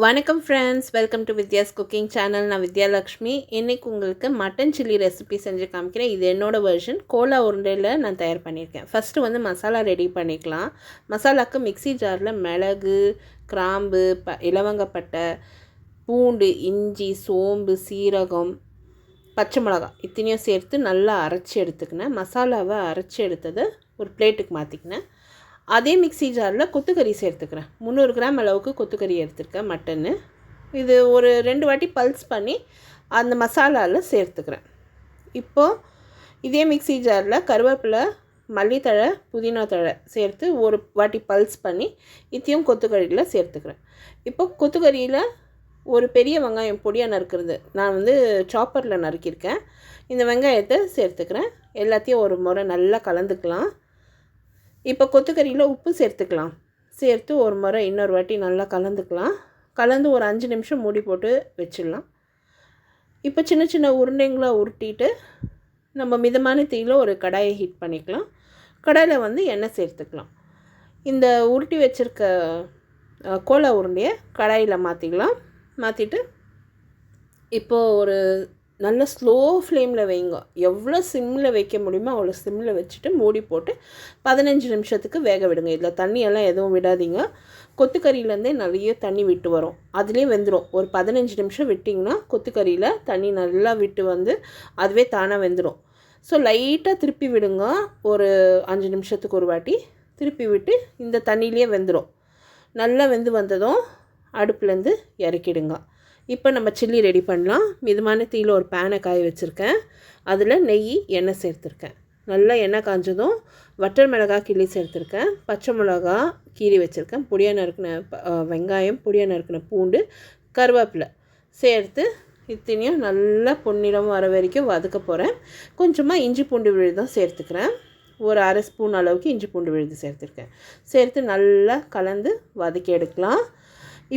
வணக்கம் friends, welcome to Vidya's cooking channel. நான் வித்யாலக்ஷ்மி. இன்றைக்கி உங்களுக்கு மட்டன் சில்லி ரெசிபி செஞ்சு காமிக்கிறேன். இது என்னோடய வெர்ஷன். கோலா உருண்டையில் நான் தயார் பண்ணியிருக்கேன். ஃபஸ்ட்டு வந்து மசாலா ரெடி பண்ணிக்கலாம். மசாலாவுக்கு மிக்ஸி ஜாரில் மிளகு, கிராம்பு, இலவங்கப்பட்டை, பூண்டு, இஞ்சி, சோம்பு, சீரகம், பச்சை மிளகாய் இத்தனையும் சேர்த்து நல்லா அரைச்சி எடுத்துக்கினேன். மசாலாவை அரைச்சி எடுத்ததை ஒரு பிளேட்டுக்கு மாற்றிக்கினேன். அதே மிக்ஸி ஜாரில் கொத்துக்கறி சேர்த்துக்கிறேன். 300 கிராம் அளவுக்கு கொத்துக்கறி எடுத்துருக்கேன் மட்டன்னு. இது ஒரு 2 வாட்டி பல்ஸ் பண்ணி அந்த மசாலாவில் சேர்த்துக்கிறேன். இப்போது இதே மிக்ஸி ஜாரில் கருவேப்பிலை, மல்லித்தழை, புதினா தழை சேர்த்து ஒரு வாட்டி பல்ஸ் பண்ணி இத்தையும் கொத்துக்கறியில் சேர்த்துக்கிறேன். இப்போ கொத்துக்கறியில் ஒரு பெரிய வெங்காயம் பொடியாக நறுக்கிறது நான் வந்து சாப்பரில் நறுக்கியிருக்கேன். இந்த வெங்காயத்தை சேர்த்துக்கிறேன். எல்லாத்தையும் ஒரு முறை நல்லா கலந்துக்கலாம். இப்போ கொத்துக்கறியில் உப்பு சேர்த்துக்கலாம். சேர்த்து ஒரு முறை இன்னொரு வாட்டி நல்லா கலந்துக்கலாம். கலந்து ஒரு 5 நிமிஷம் மூடி போட்டு வச்சிடலாம். இப்போ சின்ன சின்ன உருண்டைங்களாக உருட்டிட்டு நம்ம மிதமான தீயில் ஒரு கடாயை ஹீட் பண்ணிக்கலாம். கடாயில் வந்து எண்ணெய் சேர்த்துக்கலாம். இந்த உருட்டி வச்சுருக்க கோலா உருண்டையை கடாயில் மாற்றிக்கலாம். மாற்றிட்டு இப்போது ஒரு நல்ல ஸ்லோ ஃப்ளேமில் வைங்க. எவ்வளோ சிம்மில் வைக்க முடியுமோ அவ்வளோ சிம்மில் வச்சுட்டு மூடி போட்டு 15 நிமிஷத்துக்கு வேக விடுங்க. இதில் தண்ணியெல்லாம் எதுவும் விடாதீங்க. கொத்துக்கறியிலேருந்தே நிறைய தண்ணி விட்டு வரும், அதுலேயே வெந்துடும். ஒரு 15 நிமிஷம் விட்டிங்கன்னா கொத்துக்கறியில் தண்ணி நல்லா விட்டு வந்து அதுவே தானாக வெந்துடும். ஸோ லைட்டாக திருப்பி விடுங்க. ஒரு 5 நிமிஷத்துக்கு ஒரு வாட்டி திருப்பி விட்டு இந்த தண்ணியிலே வெந்துடும். நல்லா வெந்து வந்ததும் அடுப்புலேருந்து இறக்கிடுங்க. இப்போ நம்ம சில்லி ரெடி பண்ணலாம். மிதமான தீயில் ஒரு பேனை காய வச்சுருக்கேன். அதில் நெய், எண்ணெய் சேர்த்துருக்கேன். நல்லா எண்ணெய் காஞ்சதும் வட்டல் மிளகாய் கிள்ளி சேர்த்துருக்கேன். பச்சை மிளகா கீறி வச்சுருக்கேன். பொடியாக நறுக்கின வெங்காயம், பொடியாக நறுக்கின பூண்டு, கருவேப்பிலை சேர்த்து இத்தனையும் நல்லா பொன்னிறம் வர வரைக்கும் வதக்க போகிறேன். கொஞ்சமாக இஞ்சி பூண்டு விழுதும் சேர்த்துக்கிறேன். ஒரு அரை ஸ்பூன் அளவுக்கு இஞ்சி பூண்டு விழுது சேர்த்துருக்கேன். சேர்த்து நல்லா கலந்து வதக்கி எடுக்கலாம்.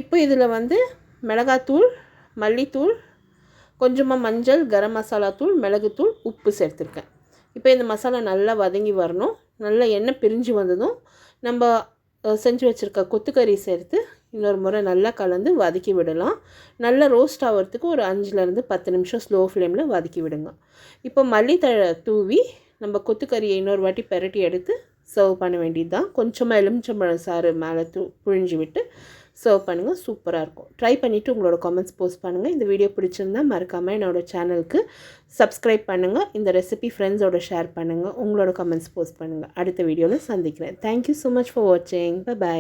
இப்போ இதில் வந்து மிளகாத்தூள், மல்லித்தூள், கொஞ்சமாக மஞ்சள், கரம் மசாலா தூள், மிளகுத்தூள், உப்பு சேர்த்துருக்கேன். இப்போ இந்த மசாலா நல்லா வதங்கி வரணும். நல்லா எண்ணெய் பிரிஞ்சு வந்ததும் நம்ம செஞ்சு வச்சுருக்க கொத்துக்கறி சேர்த்து இன்னொரு முறை நல்லா கலந்து வதக்கி விடலாம். நல்லா ரோஸ்ட் ஆகிறதுக்கு ஒரு 5லேருந்து 10 நிமிஷம் ஸ்லோ ஃப்ளேமில் வதக்கி விடுங்க. இப்போ மல்லித்தழை தூவி நம்ம கொத்துக்கறியை இன்னொரு வாட்டி பெரட்டி எடுத்து சர்வ் பண்ண வேண்டியது தான். கொஞ்சமாக எலுமிச்சம்பழம் சாறு மேலே புழிஞ்சு விட்டு சர்வ் பண்ணுங்கள். சூப்பராக இருக்கும். ட்ரை பண்ணிவிட்டு உங்களோட கமெண்ட்ஸ் போஸ்ட் பண்ணுங்கள். இந்த வீடியோ பிடிச்சிருந்தா மறக்காமல் என்னோடய சேனலுக்கு சப்ஸ்கிரைப் பண்ணுங்கள். இந்த ரெசிபி ஃப்ரெண்ட்ஸோட ஷேர் பண்ணுங்கள். உங்களோட கமெண்ட்ஸ் போஸ்ட் பண்ணுங்கள். அடுத்த வீடியோவில் சந்திக்கிறேன். தேங்க்யூ ஸோ மச் ஃபார் வாட்சிங். பை.